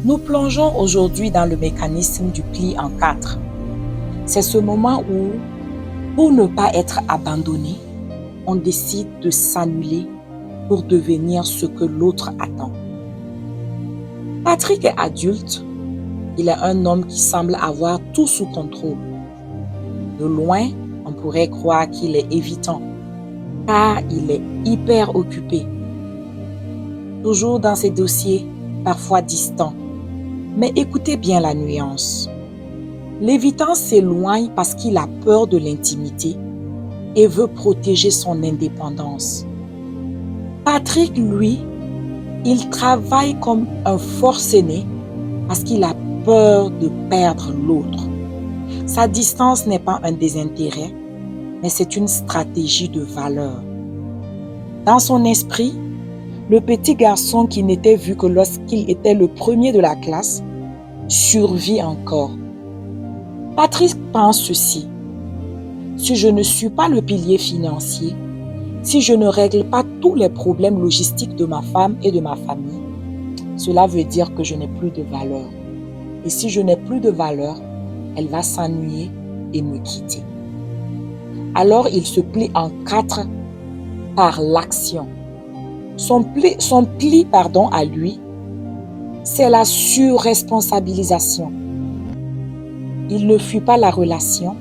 Nous plongeons aujourd'hui dans le mécanisme du pli en quatre. C'est ce moment où, pour ne pas être abandonné, on décide de s'annuler pour devenir ce que l'autre attend. Patrick est adulte. Il est un homme qui semble avoir tout sous contrôle. De loin, on pourrait croire qu'il est évitant, car il est hyper occupé. Toujours dans ses dossiers, parfois distants. Mais écoutez bien la nuance. L'évitant s'éloigne parce qu'il a peur de l'intimité et veut protéger son indépendance. Patrick, lui, il travaille comme un forcené parce qu'il a peur de perdre l'autre. Sa distance n'est pas un désintérêt, mais c'est une stratégie de valeur. Dans son esprit, le petit garçon qui n'était vu que lorsqu'il était le premier de la classe survit encore. Patrick pense ceci. Si je ne suis pas le pilier financier, si je ne règle pas tous les problèmes logistiques de ma femme et de ma famille, cela veut dire que je n'ai plus de valeur. Et si je n'ai plus de valeur, elle va s'ennuyer et me quitter. Alors il se plie en quatre par l'action. Son pli à lui, c'est la surresponsabilisation. Il ne fuit pas la relation,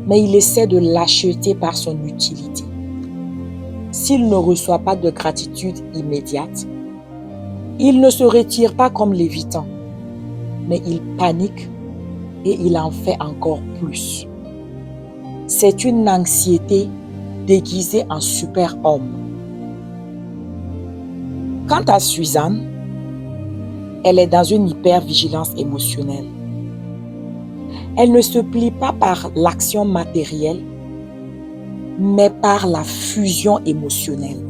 mais il essaie de l'acheter par son utilité. S'il ne reçoit pas de gratitude immédiate, il ne se retire pas comme l'évitant, mais il panique et il en fait encore plus. C'est une anxiété déguisée en super-homme. Quant à Suzanne, elle est dans une hypervigilance émotionnelle. Elle ne se plie pas par l'action matérielle, mais par la fusion émotionnelle.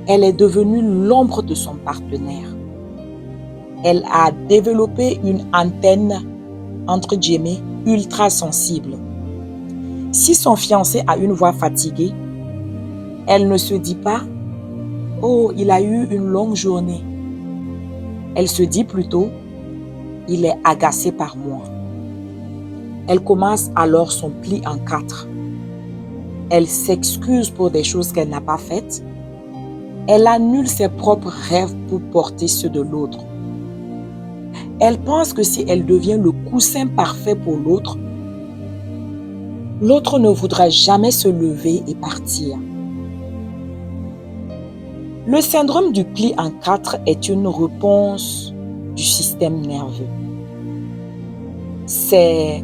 Elle est devenue l'ombre de son partenaire. Elle a développé une antenne, entre guillemets, ultra sensible. Si son fiancé a une voix fatiguée, elle ne se dit pas « Oh, il a eu une longue journée ». Elle se dit plutôt « Il est agacé par moi ». Elle commence alors son pli en quatre. Elle s'excuse pour des choses qu'elle n'a pas faites. Elle annule ses propres rêves pour porter ceux de l'autre. Elle pense que si elle devient le coussin parfait pour l'autre, l'autre ne voudra jamais se lever et partir. Le syndrome du pli en quatre est une réponse du système nerveux. C'est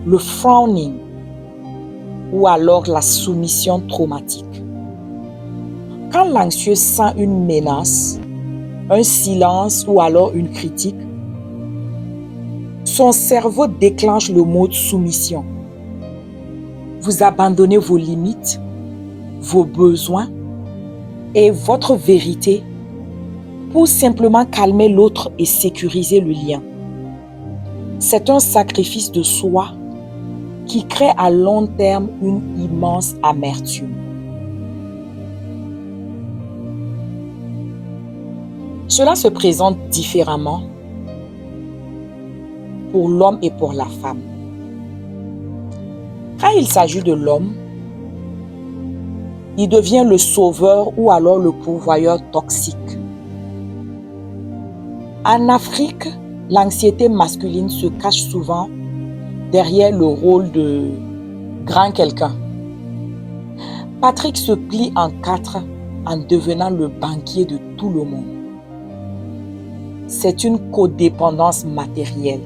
le frowning ou alors la soumission traumatique. Quand l'anxieux sent une menace, un silence ou alors une critique, son cerveau déclenche le mode soumission. Vous abandonnez vos limites, vos besoins et votre vérité pour simplement calmer l'autre et sécuriser le lien. C'est un sacrifice de soi qui crée à long terme une immense amertume. Cela se présente différemment pour l'homme et pour la femme. Quand il s'agit de l'homme, il devient le sauveur ou alors le pourvoyeur toxique. En Afrique, l'anxiété masculine se cache souvent derrière le rôle de grand quelqu'un. Patrick se plie en quatre en devenant le banquier de tout le monde. C'est une codépendance matérielle.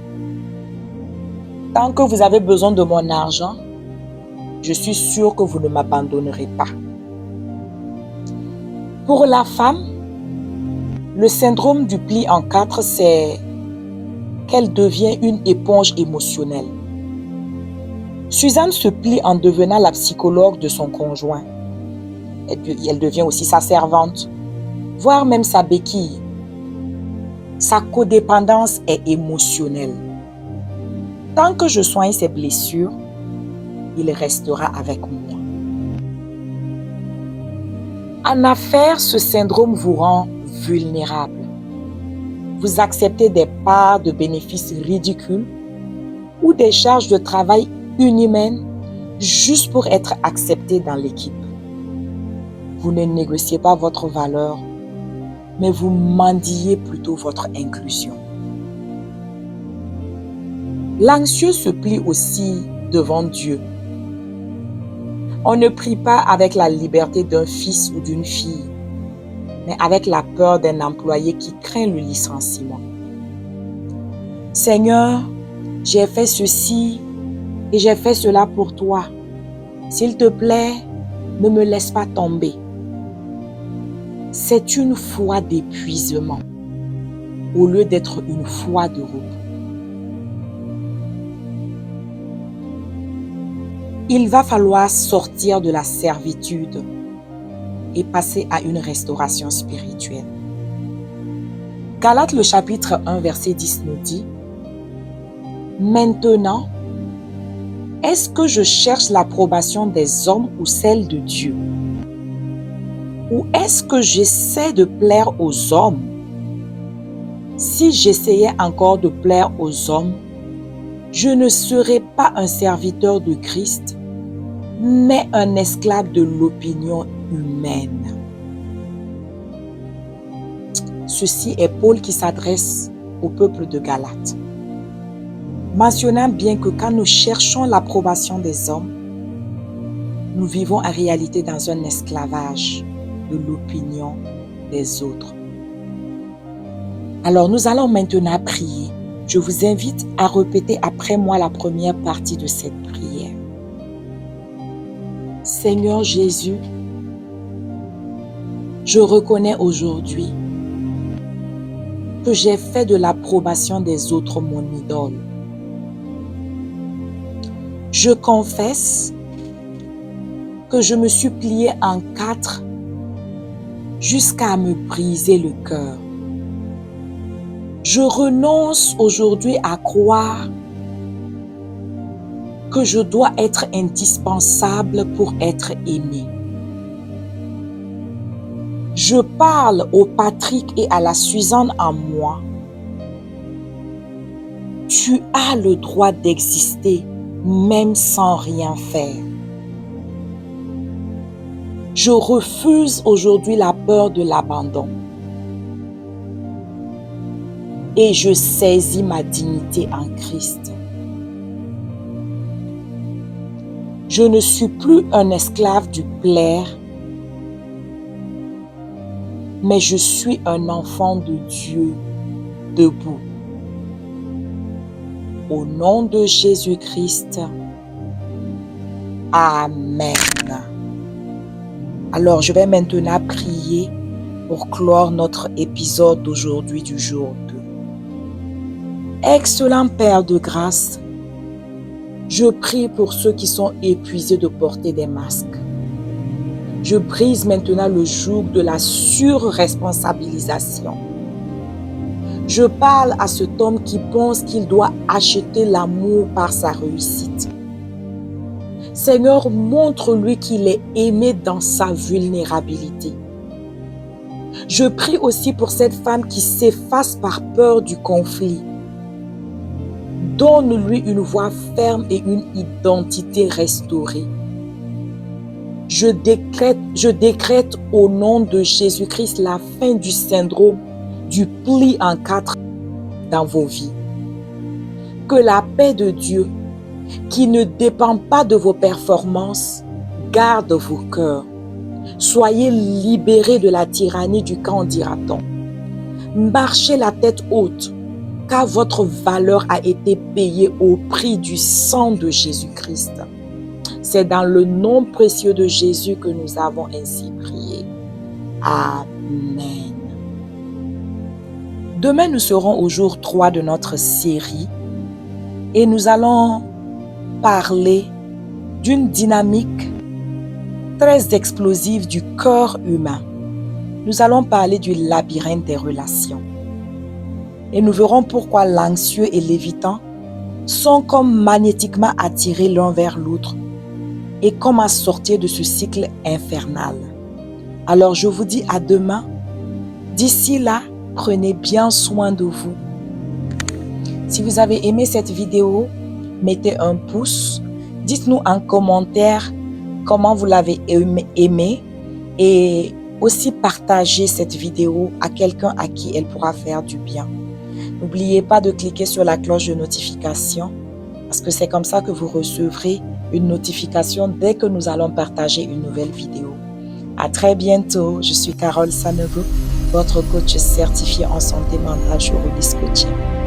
Tant que vous avez besoin de mon argent, je suis sûre que vous ne m'abandonnerez pas. Pour la femme, le syndrome du pli en quatre, c'est qu'elle devient une éponge émotionnelle. Suzanne se plie en devenant la psychologue de son conjoint. Elle devient aussi sa servante, voire même sa béquille. Sa codépendance est émotionnelle. Tant que je soigne ses blessures, il restera avec moi. En affaires, ce syndrome vous rend vulnérable. vous acceptez des parts de bénéfices ridicules ou des charges de travail inhumaines juste pour être accepté dans l'équipe. Vous ne négociez pas votre valeur, mais vous mendiez plutôt votre inclusion. L'anxieux se plie aussi devant Dieu. On ne prie pas avec la liberté d'un fils ou d'une fille, mais avec la peur d'un employé qui craint le licenciement. Seigneur, j'ai fait ceci et j'ai fait cela pour toi. S'il te plaît, ne me laisse pas tomber. C'est une foi d'épuisement au lieu d'être une foi de repos. Il va falloir sortir de la servitude et passer à une restauration spirituelle. Galates le chapitre 1 verset 10 nous dit: Maintenant, est-ce que je cherche l'approbation des hommes ou celle de Dieu? Ou est-ce que j'essaie de plaire aux hommes? Si j'essayais encore de plaire aux hommes, je ne serais pas un serviteur de Christ, mais un esclave de l'opinion humaine. Ceci est Paul qui s'adresse au peuple de Galate, mentionnant bien que quand nous cherchons l'approbation des hommes, nous vivons en réalité dans un esclavage de l'opinion des autres. Alors nous allons maintenant prier. Je vous invite à répéter après moi la première partie de cette prière. Seigneur Jésus, je reconnais aujourd'hui que j'ai fait de l'approbation des autres mon idole. Je confesse que je me suis plié en 4 jusqu'à me briser le cœur. Je renonce aujourd'hui à croire que je dois être indispensable pour être aimé. Je parle au Patrick et à la Suzanne en moi. Tu as le droit d'exister même sans rien faire. Je refuse aujourd'hui la peur de l'abandon. Et je saisis ma dignité en Christ. Je ne suis plus un esclave du plaire, mais je suis un enfant de Dieu debout. Au nom de Jésus-Christ, Amen. Alors, je vais maintenant prier pour clore notre épisode d'aujourd'hui du jour 2. Excellent Père de grâce, je prie pour ceux qui sont épuisés de porter des masques. Je brise maintenant le joug de la surresponsabilisation. Je parle à cet homme qui pense qu'il doit acheter l'amour par sa réussite. Seigneur, montre-lui qu'il est aimé dans sa vulnérabilité. Je prie aussi pour cette femme qui s'efface par peur du conflit. Donne-lui une voix ferme et une identité restaurée. Je décrète au nom de Jésus-Christ la fin du syndrome du pli en 4 dans vos vies. Que la paix de Dieu, qui ne dépend pas de vos performances, garde vos cœurs. Soyez libérés de la tyrannie du quand dira-t-on. Marchez la tête haute, car votre valeur a été payée au prix du sang de Jésus-Christ. C'est dans le nom précieux de Jésus que nous avons ainsi prié. Amen. Demain, nous serons au jour 3 de notre série et nous allons parler d'une dynamique très explosive du corps humain. Nous allons parler du labyrinthe des relations. Et nous verrons pourquoi l'anxieux et l'évitant sont comme magnétiquement attirés l'un vers l'autre et comment sortir de ce cycle infernal. Alors je vous dis à demain. D'ici là, prenez bien soin de vous. Si vous avez aimé cette vidéo, mettez un pouce. Dites-nous en commentaire comment vous l'avez aimé et aussi partagez cette vidéo à quelqu'un à qui elle pourra faire du bien. N'oubliez pas de cliquer sur la cloche de notification parce que c'est comme ça que vous recevrez une notification dès que nous allons partager une nouvelle vidéo. À très bientôt. Je suis Carole Sanogo, votre coach certifié en santé mentale chez Rubis Coaching.